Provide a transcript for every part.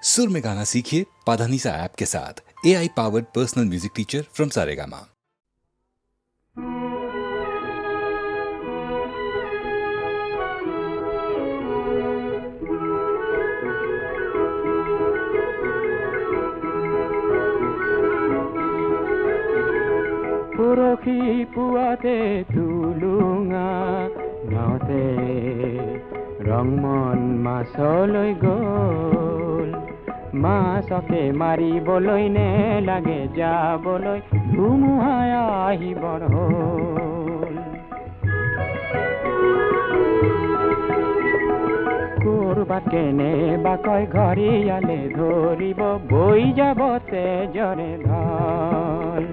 सुर में गाना सीखिए पाधानीसा ऐप के साथ। AI powered personal music teacher from Saregama. পুৰখী পুৱাতে তুলুঙা নাওতে ৰংমন মাছলৈ গ'ল। মাছকে মাৰিবলৈ নেলাগে যাবলৈ, ধুমুহাই আহিবৰ হ'ল। কৰবাত কেনেবাকৈ ঘৰিয়ালে ধৰিব, বৈ যাব তেজৰে ঢল।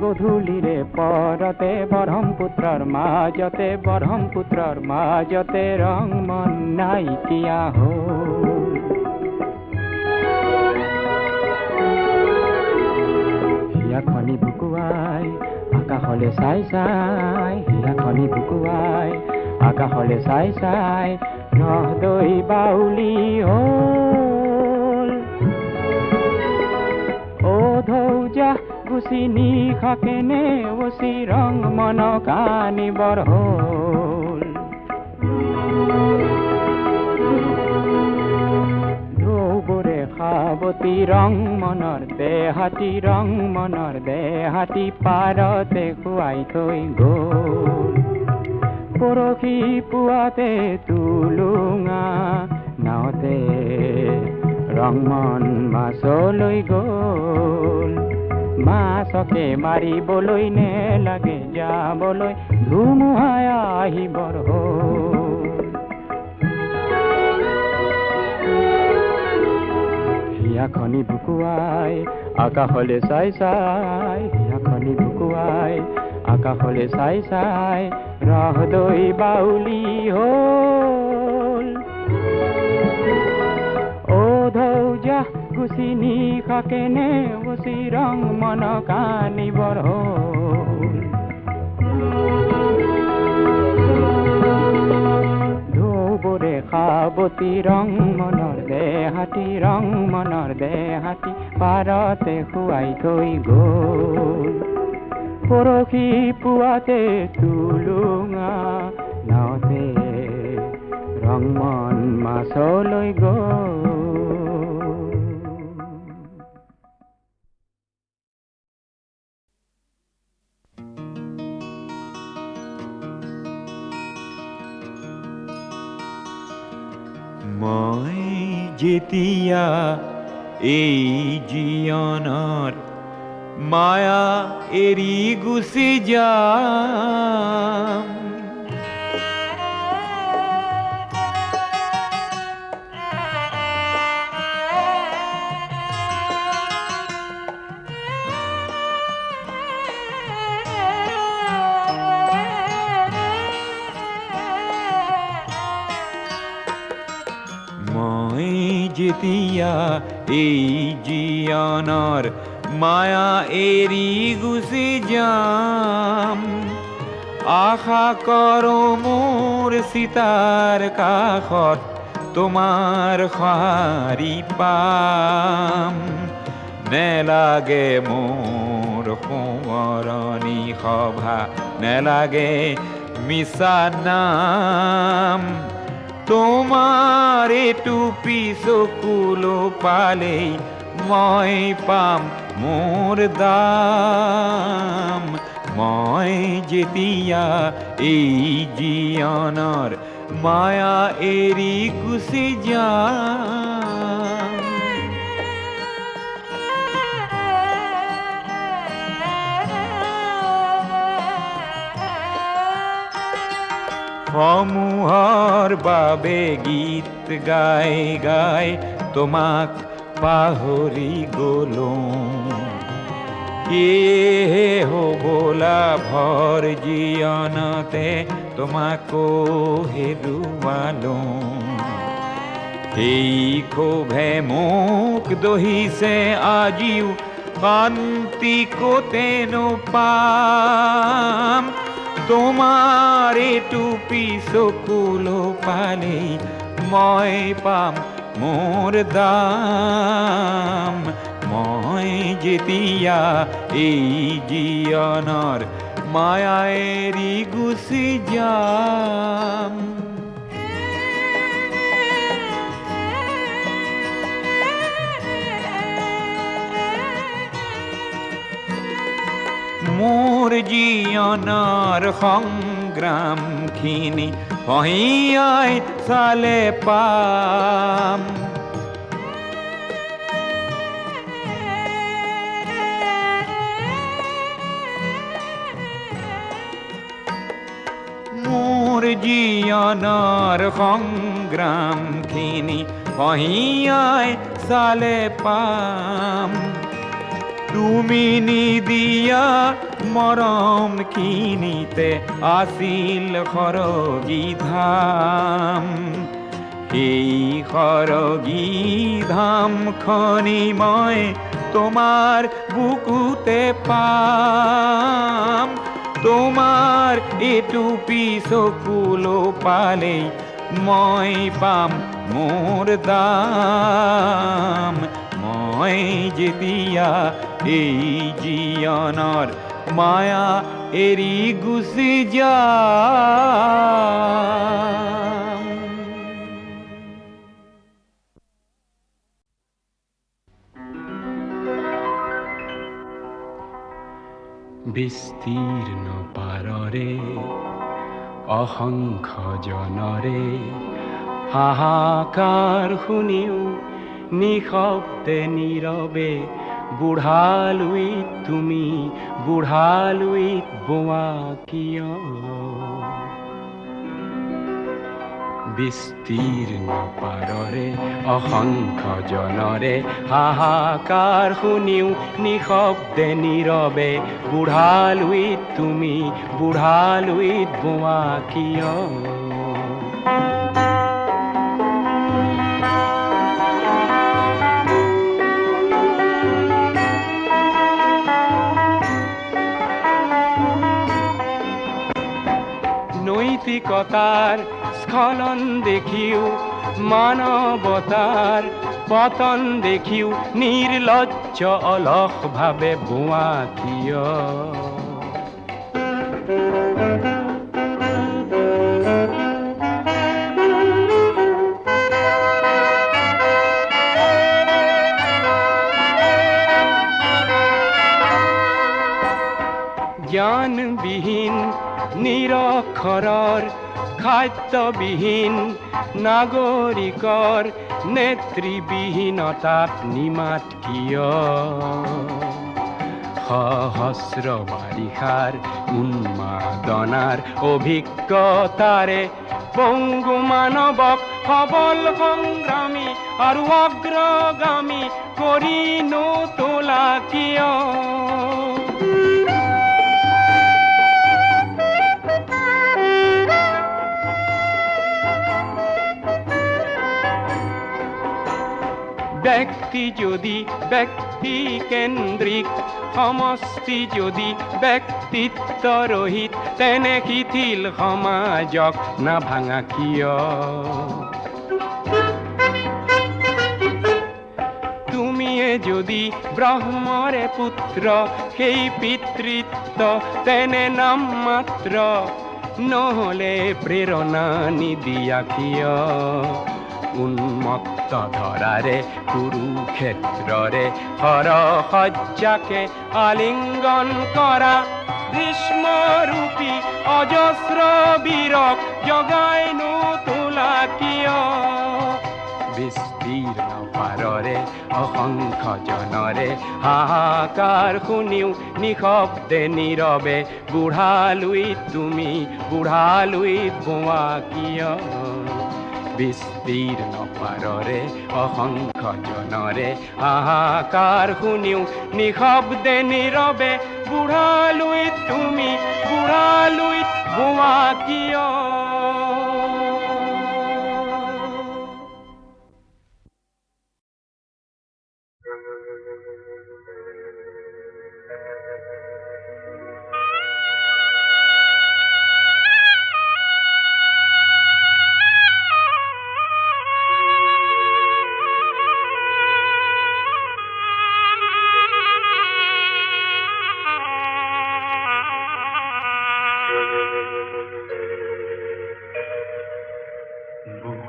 গধূলিৰে পৰতে ব্ৰহ্মপুত্ৰৰ মাজতে ৰংমন নাইকিয়া হ'ল। হিয়াখনি বুকুৱাই আকাশলে চাই চাই, হিয়াখনি বুকুৱাই আকাশলে চাই চাই, নহদৈ বাউলি হ'ল। অ ধৌজা গুচি নিশাকে নেওচি ৰংমনক আনিবৰ হ'ল। ঢৌবোৰে সাৱতি ৰংমনৰ দেহাতী পাৰতে শুৱাই থৈ গ'ল। পৰখী পুৱাতে তুলুঙা নাওতে ৰংমন মাছলৈ গ'ল। মাছকে মাৰিবলৈ নেলাগে যাবলৈ, ধুমুহাই আহিবৰ হ'ল। হিয়াখনি বুকুৱাই আকাশলে চাই চাই, হিয়াখনি বুকুৱাই আকাশলে চাই চাই, নহদৈ বাউলি হ'ল। অ ধৌজা গুচি নিশাকে নেওচি ৰংমনক আনিবৰ হ'ল। ঢৌবোৰে সাৱতি ৰংমনৰ দেহাতী পাৰতে শুৱাই থৈ গ'ল। পৰখী পুৱাতে তুলুঙা নাওতে ৰংমন মাছলৈ গ'ল। মই যেতিয়া এই জীৱনৰ মায়া এৰি গুচি যাম, যেতিয়া এই জীৱনৰ মায়া এৰি গুচি যাম, আশা কৰোঁ মোৰ চিতাৰ কাষত তোমাৰ সঁহাৰি পাম। নেলাগে মোৰ সোঁৱৰণি সভা, নেলাগে মিছা নাম। তোমাৰ এইটো চকুলো পালেই মই পাম মোৰ দাম। মই যেতিয়া এই জীৱনৰ মায়া এৰি গুচি যাম। সমূহৰ বাবে গীত গাই গাই তোমাক পাহৰি গ'লোঁ। সেয়েহে হ'বলা ভৰ জীৱনতে তোমাকো হেৰুৱালোঁ। সেই ক্ষোভে মোক দহিছে আজিও, শান্তি ক'তেনো পাম। তোমাৰ টুপি চকুলো পালেই মই পাম মোৰ দাম মই যেতিয়া এই জীৱনৰ মায়া এৰি গুচি যাম মোৰ জীৱনৰ সংগ্ৰামখিনি পহিয়াই চালে পাম মোৰ জীৱনৰ সংগ্ৰামখিনি পহিয়াই চালে পাম তুমি নিদিয়া মৰমখিনিতে আছিল সৰগী ধাম সেই সৰগী ধামখনি মই তোমাৰ বুকুতে পাম তোমাৰ টুপি চকুলো পালেই মই পাম মোৰ দাম মই যেতিয়া এই জীৱনৰ মায়া এৰি গুচি যাম বিস্তীৰ্ণ পাৰৰে অসংখ্য জনৰে হাহাকাৰ শুনিও নিশব্দে নীৰৱে বুঢ়ালুইত তুমি বুঢ়ালুইত বোৱা কিয় বিস্তীৰ্ণ পাৰৰে অসংখ্য জনৰে হাহাকাৰ শুনিও নিশব্দে নীৰৱে বুঢ়ালুইত তুমি বুঢ়ালুইত বোৱা কিয় নৈতিকতাৰ স্খলন দেখিও মানৱতাৰ পতন দেখিও নিৰ্লজ্জ অলস ভাবে বোৱা কিয় জ্ঞানবিহীন নিৰক্ষৰৰ খাদ্যবিহীন নাগৰিকৰ নেতৃবিহীনতাত নিমাত কিয় সহস্ৰ বাৰিষাৰ উন্মাদনাৰ অভিজ্ঞতাৰে পংগু মানৱক সবল সংগ্ৰামী আৰু অগ্ৰগামী কৰি নোতোলা কিয় ব্যক্তি যদি ব্যক্তি কেন্দ্ৰিক সমষ্টি যদি ব্যক্তিত্ব ৰহিত তেনে শিথিল সমাজক নাভাঙা কিয় তুমিয়ে যদি ব্ৰহ্মৰে পুত্ৰ সেই পিতৃত্ব তেনে নাম মাত্ৰ নহলে প্ৰেৰণা নিদিয়া কিয় উন্মত্ত ধৰাৰে কুৰুক্ষেত্ৰৰে হৰসজ্জাকে আলিংগন কৰা গ্ৰীষ্মৰূপী অজস্ৰ বীৰক জগাই নোতোলা কিয় বিস্তীৰ্ণ পাৰৰে অসংখ্য জনৰে হাহাকাৰ শুনিও নিশব্দে নীৰৱে বুঢ়ালুইত তুমি বুঢ়ালুইত বোৱা কিয় বিস্তীৰ্ণ পাৰৰে অসংখ্য জনৰে হাহাকাৰ শুনিও নিশব্দে নীৰৱে বুঢ়ালুইত তুমি বুঢ়ালুইত বোৱা কিয়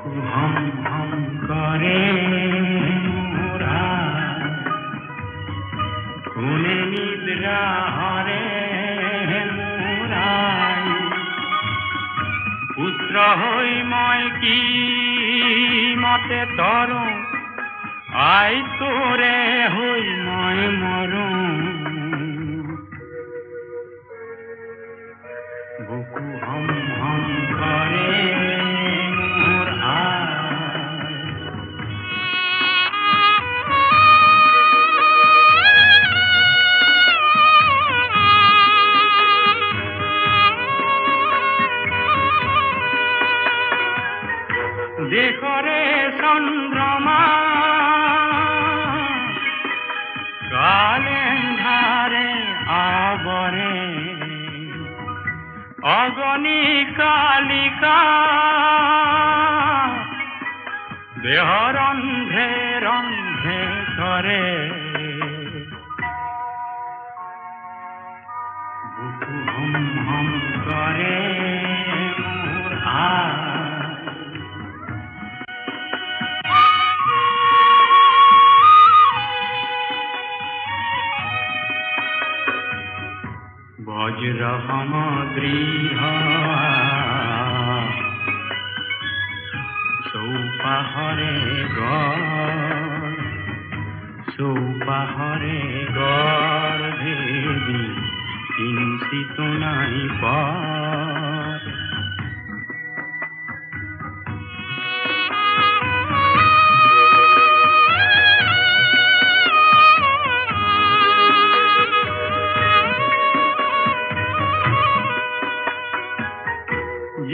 হম হম করে মোরা কোনে নিদ্রা হরে মোরাই পুত্র হই মই কি মতে তর আই তোরে হই মই মরুম বুকু হম হম করে মোর দেখরে চন্দ্রমা কালেন্ধারে আবরে অগণী কালিকা দেহ রন্ধে রন্ধে করে বুকু হম হম করে মোর বজ্র সমদ্রীহ সৌপাহরে গর্ভেদি কিঞ্চিত নাই পর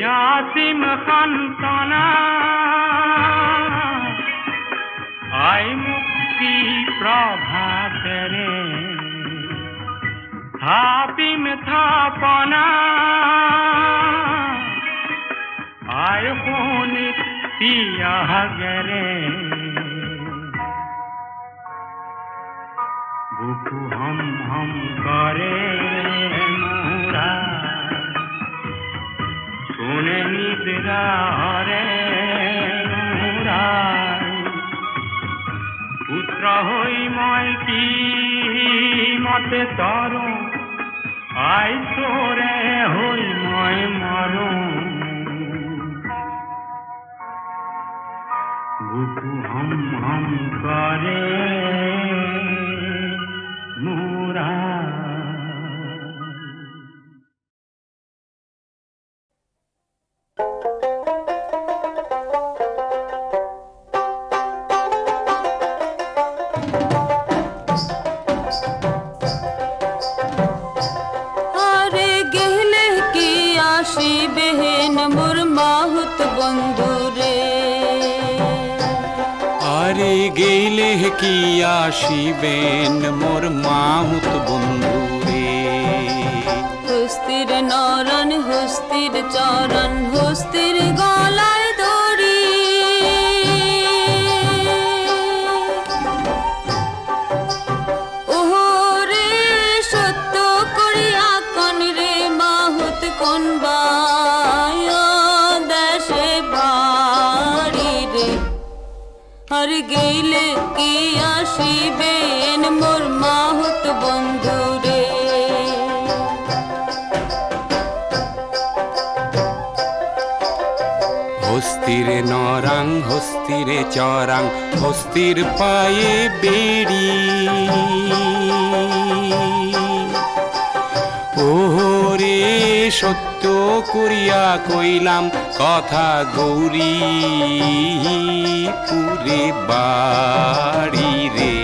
यासिम खंतना आई मुक्ति प्रभात रे हापिम थापना आय होने पिया गरे बुकु हम हम करे मोरा কোনে নিদ্রা হরে মোরাই পুত্র হই মই কি মতে তর আই তোরে হই মই মরুম বুকু হম হম করে মোরা আরে গেলে কি আসিবেন মোর মাহুত বন্ধু রে হস্তির নরন হস্তির চরণ হস্তির গলায় দড়ি ওহরে সত্য করিয়া কন রে মাহুত কোন দেশে বাড়ি রে আর গেলে কি আসিবেন মোর মাহুত বন্ধু রে হস্তিরে নরাং হস্তিরে চরাং হস্তির পায়ে বেড়ি ওরে সত্য করিয়া কইলাম কথা গৌরী পুরে বাড়ি রে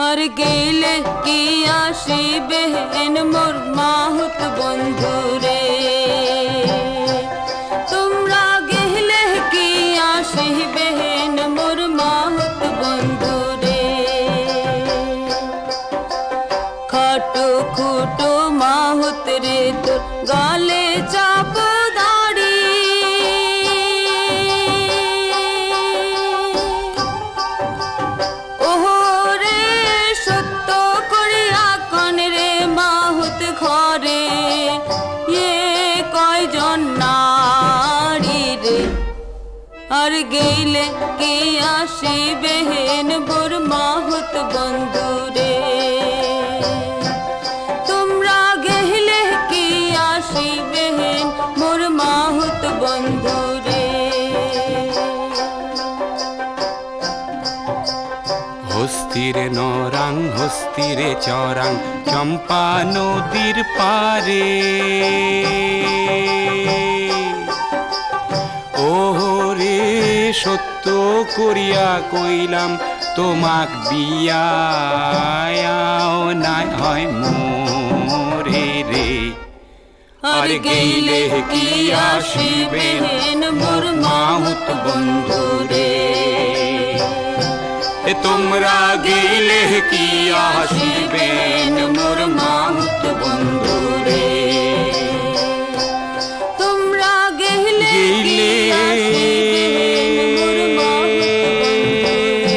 আর গেলে কি আসিবেন মোর মাহুত বন্ধু রে তোমরা গেলে কি আসিবেন মোর মাহুত বন্ধু রে খাটো খুটো মাহুত রে তোর গালে চাপ দাড়ি ওহরে সত্য করিয়া কন রে মাহুত ঘরে ইয়ে কয়জন নারী রে আর গেইলে কি আসিবে হেন মোর মাহুত বন্ধুরে তোমরা গেইলে কি আসিবে হেন মোর মাহুত বন্ধুরে হস্তিরে নরাং হস্তিরে চরাং চম্পা নদীর পারে ওরে সত্য করিয়া কইলাম তোমাক বিয়াও নাই হয় মোরে রে আর গেইলে কি আসিবে হেন মোর মাহুত বন্ধুরে তোমরা গেলে কি আসিবেন মোর মাহুত বন্ধুরে তোমরা গেইলে কি আসিবে হেন মোর মাহুত বন্ধুরে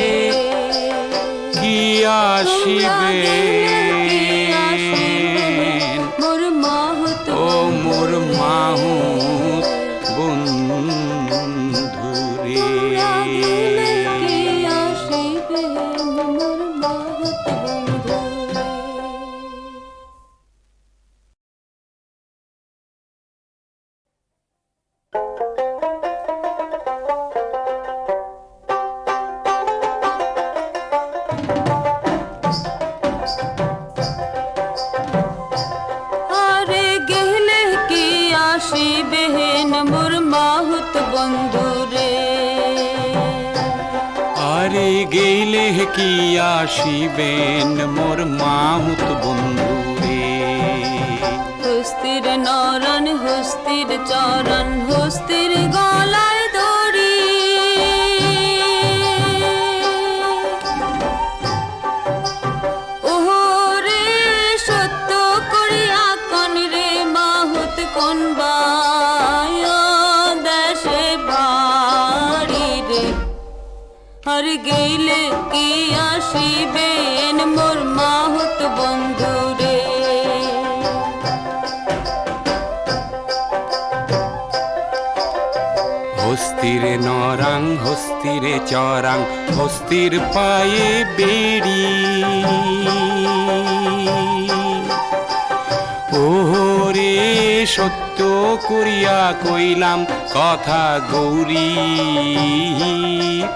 কি আসিবেন মোর মাহুত ও মোর মাহুত বন্ধুরে কি আসিবে হেন মোর মাহুত বন্ধুরে আরে গেলে কি আসিবে হেন মোর মাহুত বন্ধুরে আরে গেলে কি আসিবেন মোর মাহুত বন্ধুরে হস্তির নরন হস্তির চরণ হস্তির গলায় দড়ি ওরে সত্য করিয়া কন রে মাহুত কোন দেশে বাড়ি রে আর গেইলে কি আসিবেন মোর মাহুত বন্ধুরে হস্তিরে নরাং হস্তিরে চরাং হস্তির পায়ে বেড়ি ওরে সত্য করিয়া কইলাম কথা গৌরী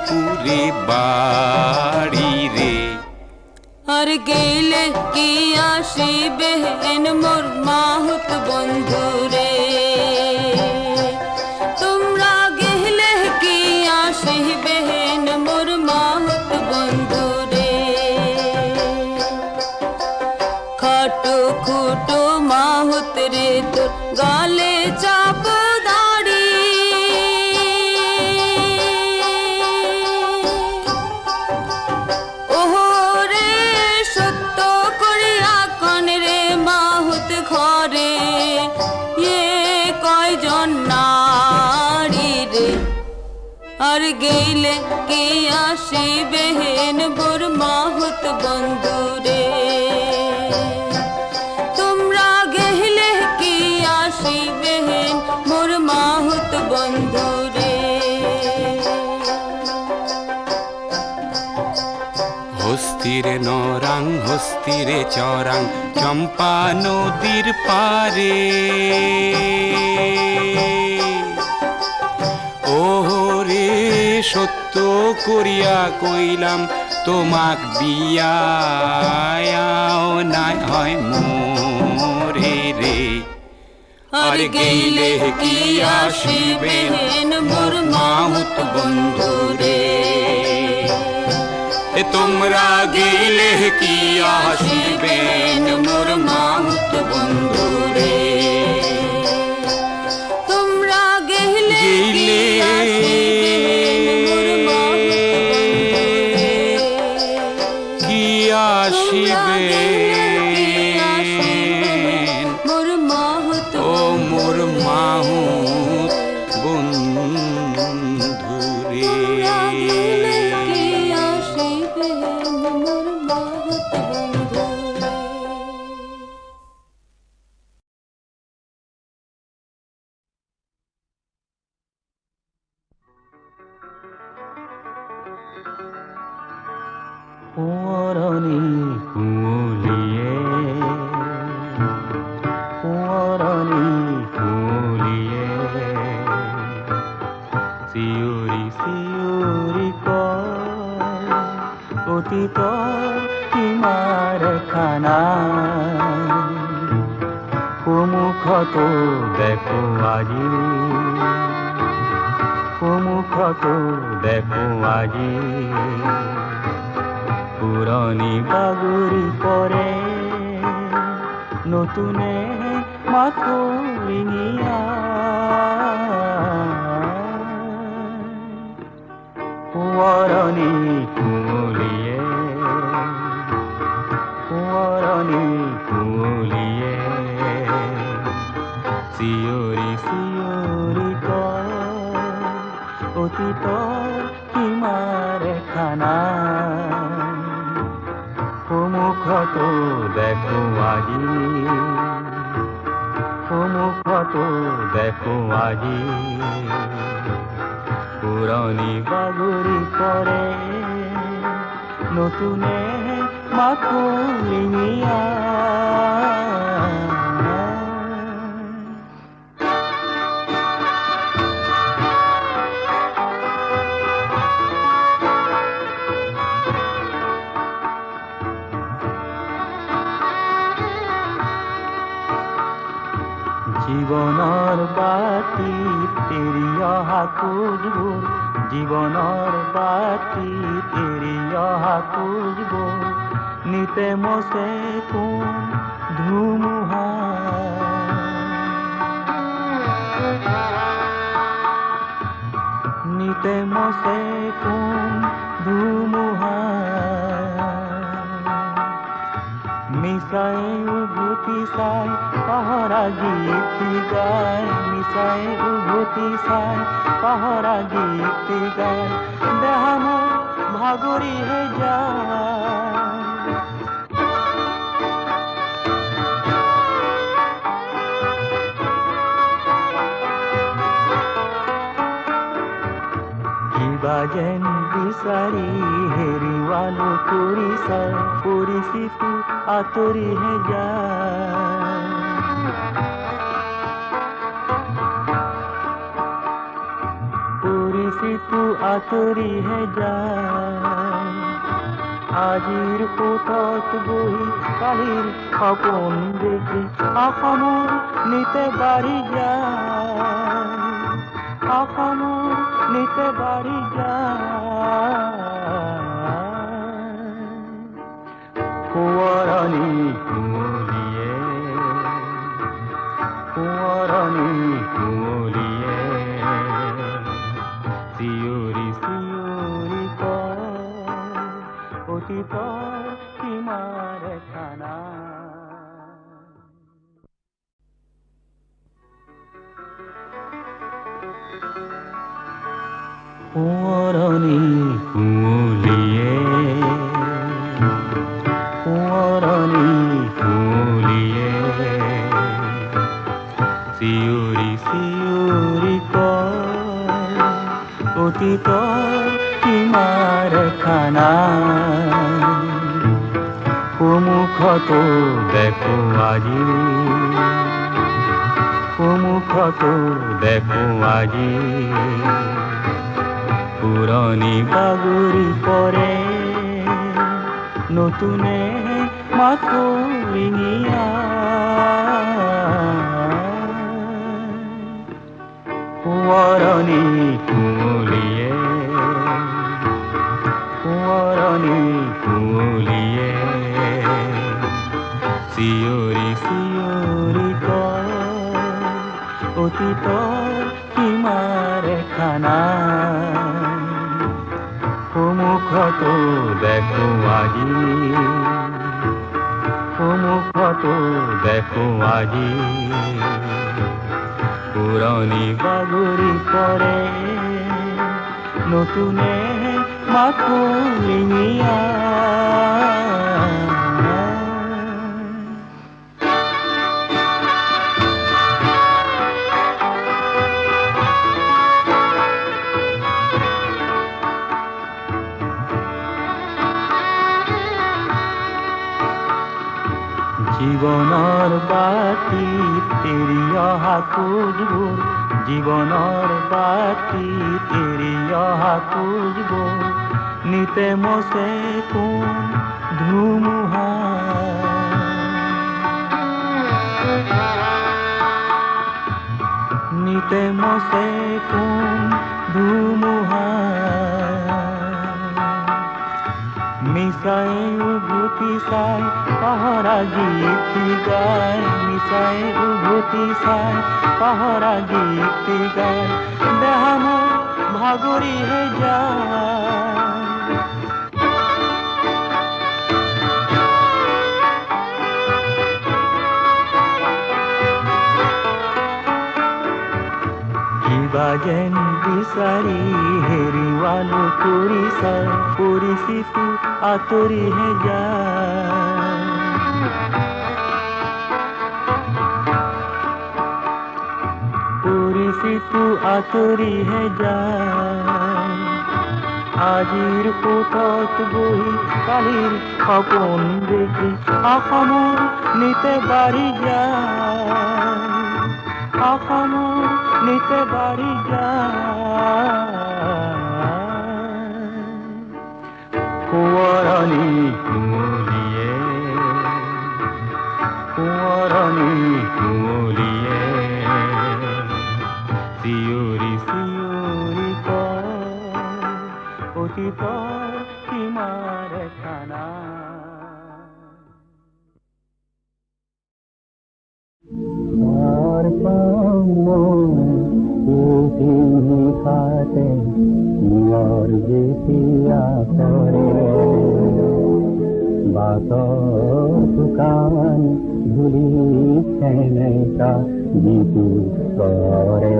পুরে বাড়ি রে আর গেইলে কি আসিবে হেন মোর মাহুত বন্ধুরে তোমরা গেইলে কি আসিবে হেন মোর মাহুত বন্ধুরে খাটো খুটো মাহুত রে তোর গালে চাপ দাড়ি ওরে সত্য করিয়া কন রে মাহুত ঘরে কয়জন নারী রে আর গেইলে কি আসিবে হেন মোর মাহুত বন্ধুরে তোমরা গেইলে কি আসিবে হেন মোর মাহুত বন্ধুরে হস্তিরে নরাং হস্তিরে চরাং চম্পা নদীর পারে ওরে সত্য করিয়া কইলাম তোমাক বিয়াও নাই হয় মোরে রে আর গেইলে কি আসিবেন মোর মাহুত বন্ধুরে তোমরা গেলে কি আসিবেন মোর মাহুত বন্ধুরে তোমরা গেইলে কি আসিবে মোর মাহুত ও মোর মাহুত বন্ধুরে কি আসিবে মোর মাহুত বন্ধুরে সোঁৱৰণি কুঁৱলীয়ে সোঁৱৰণি কুঁৱলীয়ে চিঞৰি চিঞৰি কয় অতীতৰ সীমাৰ খানা সন্মুখতো দেখো আজি সন্মুখতো দেখো আজি পুৰণি বাগৰি পৰে নতুনে মাথোৰিঙিয়া সোঁৱৰণি কুঁৱলীয়ে সোঁৱৰণি কুঁৱলীয়ে চিঞৰি চিঞৰি কয় অতীতৰ সীমাৰ খানা সন্মুখতো দেখো আজি সন্মুখতো দেখো আজি পুৰণি বাগৰি পৰে নতুনে মাথোৰিঙিয়া জীৱনৰ বাতিত এৰি অহা খোজবোৰ জীৱনৰ বাতিত এৰি অহা খোজবোৰ নিতে মচে কোন ধুমুহা নিতে মচে কোন ধুমুহা মিছাই উভতি চাই পাহৰা গীত গায় মিছাই উভতি চাই পাহৰা গীত গায় দেহা মোৰ ভাগৰিহে যায় কিবা যেন বিচাৰি হেৰুৱালো কৰি চাই পৰিচিত আঁতৰিহে যায় পৰিচিত আঁতৰিহে যায় আজিৰ সোঁতত বহি কালিৰ সপোন দেখি অসমৰ নিতে বাঢ়ি যায় অসমৰ নিতে বাঢ়ি যায় সোঁৱৰণি কুঁৱলীয়ে সোঁৱৰণি কুঁৱলীয়ে চিঞৰি চিঞৰি কয় অতীতৰ সীমাৰ খানা সোঁৱৰণি কুঁৱলীয়ে সোঁৱৰণি কুঁৱলীয়ে চিঞৰি চিঞৰি কয় অতীতৰ সীমাৰ খানা সন্মুখতো দেখো আজি সন্মুখতো দেখো আজি পুৰণি বাগৰি পৰে নতুনে মাথোৰিঙিয়া সোঁৱৰণি কুঁৱলীয়ে সোঁৱৰণি কুঁৱলীয়ে চিঞৰি চিঞৰি কয় অতীতৰ সীমাৰ খানা সন্মুখতো দেখো আজি সন্মুখতো দেখো আজি পুৰণি বাগৰি পৰে নতুনে মাথোৰিঙিয়া বাতি তেৰি অহা খোজবোৰ জীৱনৰ বাতি তেৰি অহা খোজবোৰ নিতে মচে কোন ধুমুহা নিতে মচে কোন ধুমুহা মিছাই উভতি চাই পাহৰা গীত গায় মিছাই উভতি চাই পাহৰা গীত গায় দেহা মোৰ ভাগৰিহে যায় কিবা যেন বিচাৰি হেৰুৱালো কৰিছাই পৰিচিত আঁতৰিহে যায় পৰিচিত আঁতৰিহে যায় আজিৰ কোঠত বহি কালিৰ সপোন দেখি অসমৰ নিতে বাঢ়ি যায় অসমৰ নিতে বাঢ়ি যায় কোঁৱৰণী কুঁৱলীয়ে কোঁৱৰণী কুঁৱলীয়ে চিঞৰি চিঞৰি কয় অতীতৰ সীমাৰ খানা খাতে নিয়ৰ যেতিয়া কৰে বাটৰ দোকান ধূলি সেনেকা যিটো কৰে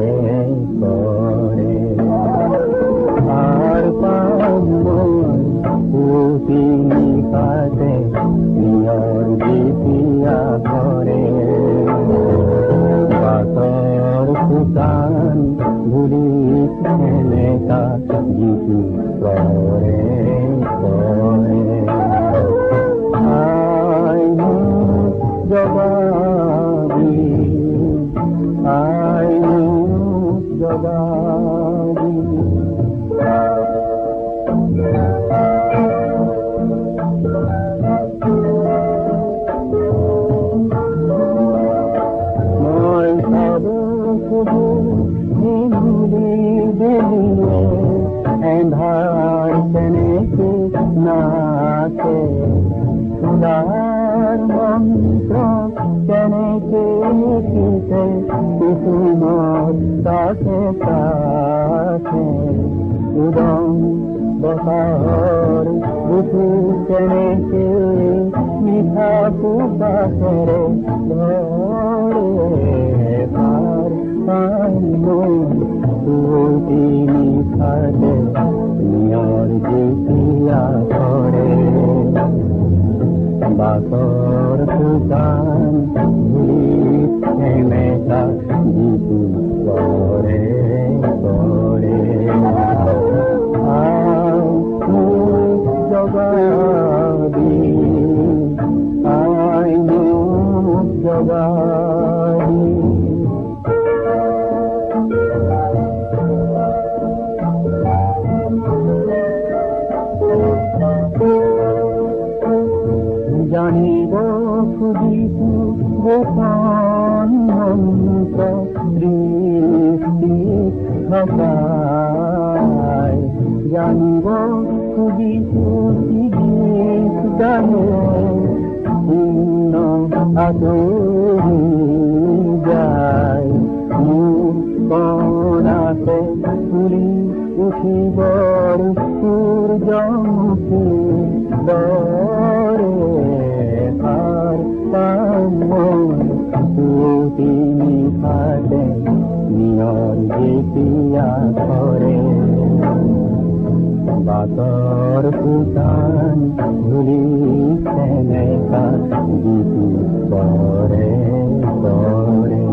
কৰে আৰ পাম মই পুতি খাতে নিয়ৰ যেতিয়া কৰে বাটৰ দোকান ধূলি সেনেকা যিটো কৰে কৰে আইনো জবাবি আইনো জবাবি মই ভাবো এন্ধাৰ কেনেকে নাচে সুদাৰ মন্ত্ৰ কেনেকে শিকে কুসুমৰ কাষে কাষে উদং বতাহৰ বুকু কেনেকে মিঠা সুবাসেৰে ধৰে পাৰ পুতি নিশাতে নিয়ৰ যেতিয়া কৰে বাটৰ দোকান ধূলি সেনেকা যিটো কৰে কৰে জগাবি আইনো জগাবি জানিব খুজিছো গোপন মন্ত্ৰ সৃষ্টি ভাষাই জানিব খুজিছো গীত গানে শূন্য আঁতৰি যায় মোৰ কণাতে ফুলি উঠিবৰ সূৰ্যমুখী দৰে সাৰ পাম মই পুতি নিশাতে নিয়ৰ যেতিয়া কৰে বাটৰ দোকান ধূলি সেনেকা যিটো কৰে কৰে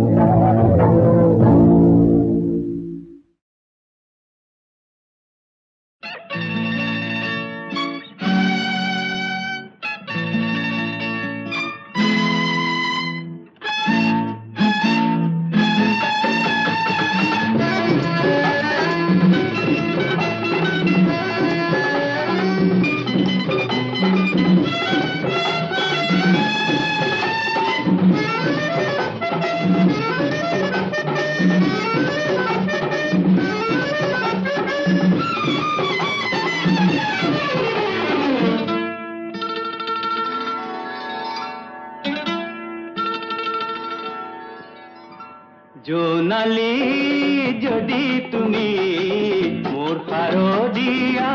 শাৰদীয়া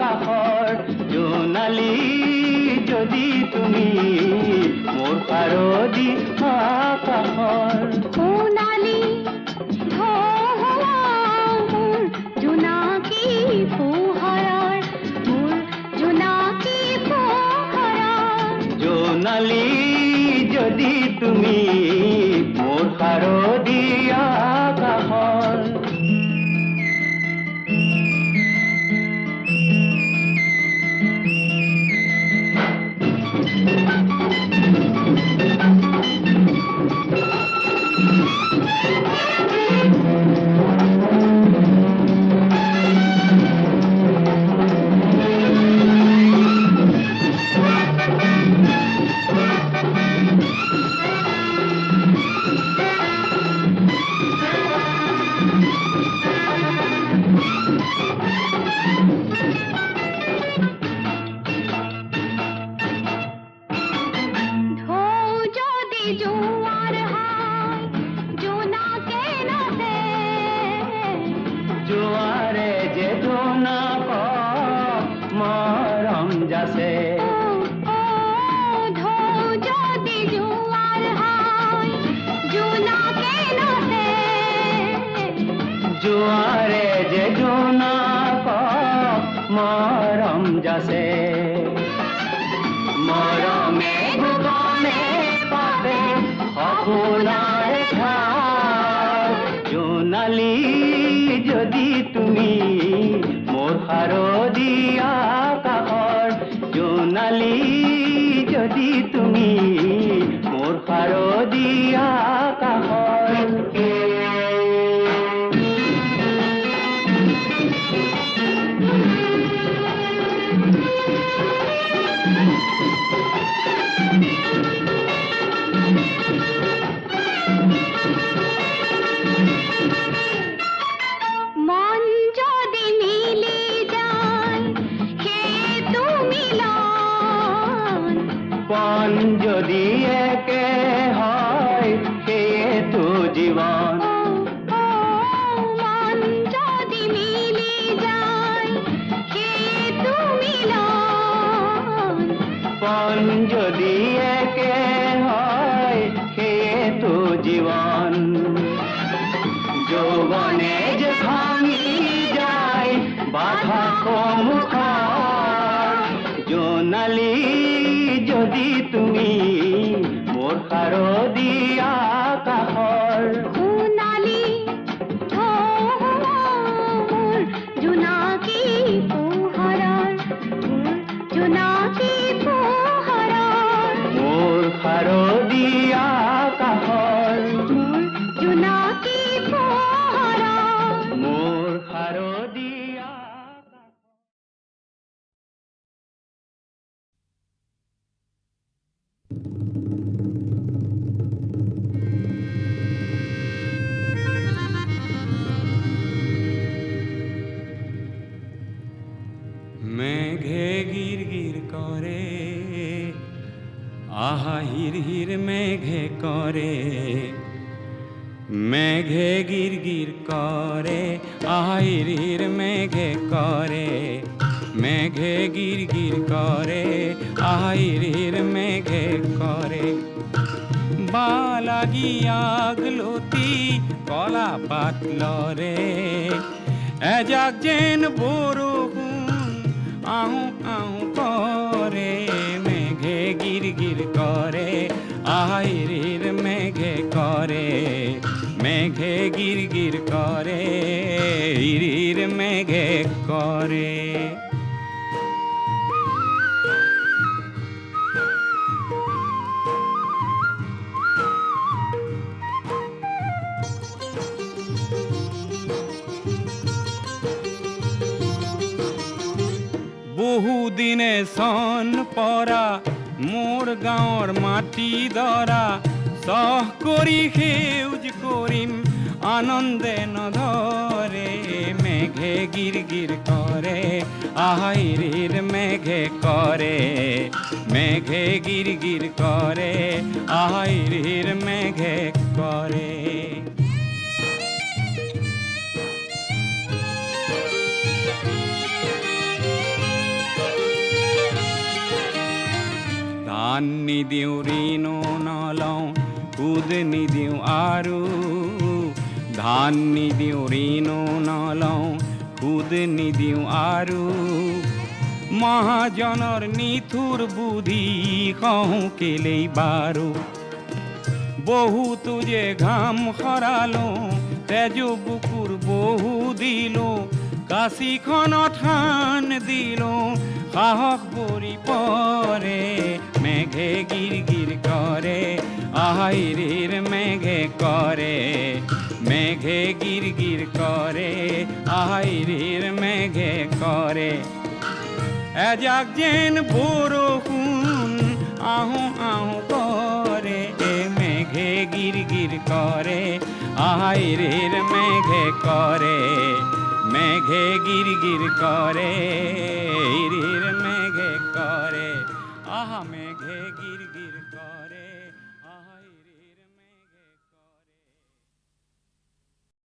কাষৰ জোনালী যদি তুমি মোৰ শাৰদী আকাশৰ সোণালী ধোঁৱা মোৰ জোনাকী পোহৰৰ মোৰ জোনাকী পোহৰৰ জোনালী যদি তুমি মোৰ শাৰদী আকাশৰ জোৱাৰ হয় জোনাকে নাচে জোৱাৰে যে জোনাক মৰম যাচে যদি জোৱাৰ হয় জোনাকে নাচে জোৱাৰে যে জোনাক মৰম যাচে মৰমে ভুৱনে পাতে সপোনাৰ ঠাই জোনালী যদি তুমি মোৰ শাৰদী আকাশৰ জোনালী যদি তুমি মোৰ শাৰদী আকাশৰ মন যদি মিলি যায় সেইটো মিলন পণ যদি একে হয় সেইটো জীৱন মন যদি মিলি যায় সেইটো মিলন পণ যদি একে হয় সেইটো জীৱন যৌৱনে যে ভাঙি যায় বাধা সন্মুখৰ জোনালী যদি তুমি মোৰ শাৰদী আকাশৰ সোণালী ধোঁৱা মোৰ জোনাকী পোহৰৰ মোৰ জোনাকী পোহৰৰ মোৰ শাৰদী আকাশৰ মোৰ জোনাকী পোহৰৰ মোৰ শাৰদী আকাশৰ মেঘে গির গির করে আহা হির হির মেঘে করে মেঘে গির গির করে আহা হির হির মেঘে করে মেঘে গির গির করে আহা হির হির মেঘে করে বালাগি আগলতি কলা পাতল রে এজাক যেন বরষুণ আহু আহু করে মেঘে গির গির করে আহিরির মেঘে করে মেঘে গির গির করে হিরির মেঘে করে বহুদিনে সন পরা মোর গাঁৱৰ মাটি দৰা সহ কৰি সেউজ কৰিম আনন্দে নধৰে মেঘে গিৰ গিৰ কৰে আহিৰিৰ মেঘে কৰে মেঘে গিৰ গিৰ কৰে আহিৰিৰ মেঘে কৰে নিদিওঁ ঋণো নলওঁ সুদ নিদিওঁ আৰু ধান নিদিওঁ ঋণো নলওঁ সুদ নিদিওঁ আৰু মহাজনৰ নিঠুৰ বুদ্ধি কওঁ কেলেই বাৰু বহুতো যে ঘাম সৰালো তেজ বুকুৰ বহু দিলো কাশীখনত থান দিলো সাহস ভৰি পৰে মেঘে গিৰ গিৰ কৰে আহিৰিৰ মেঘে কৰে মেঘে গিৰ গিৰ কৰে আহিৰিৰ মেঘে কৰে এজাক যেন বৰষুণ আহোঁ আহোঁ কৰে মেঘে গিৰ গিৰ কৰে আহিৰিৰ মেঘে কৰে মেঘে গিৰ গিৰ কৰে আহিৰিৰ মেঘে কৰে আহা মেঘে গিৰ গিৰ কৰে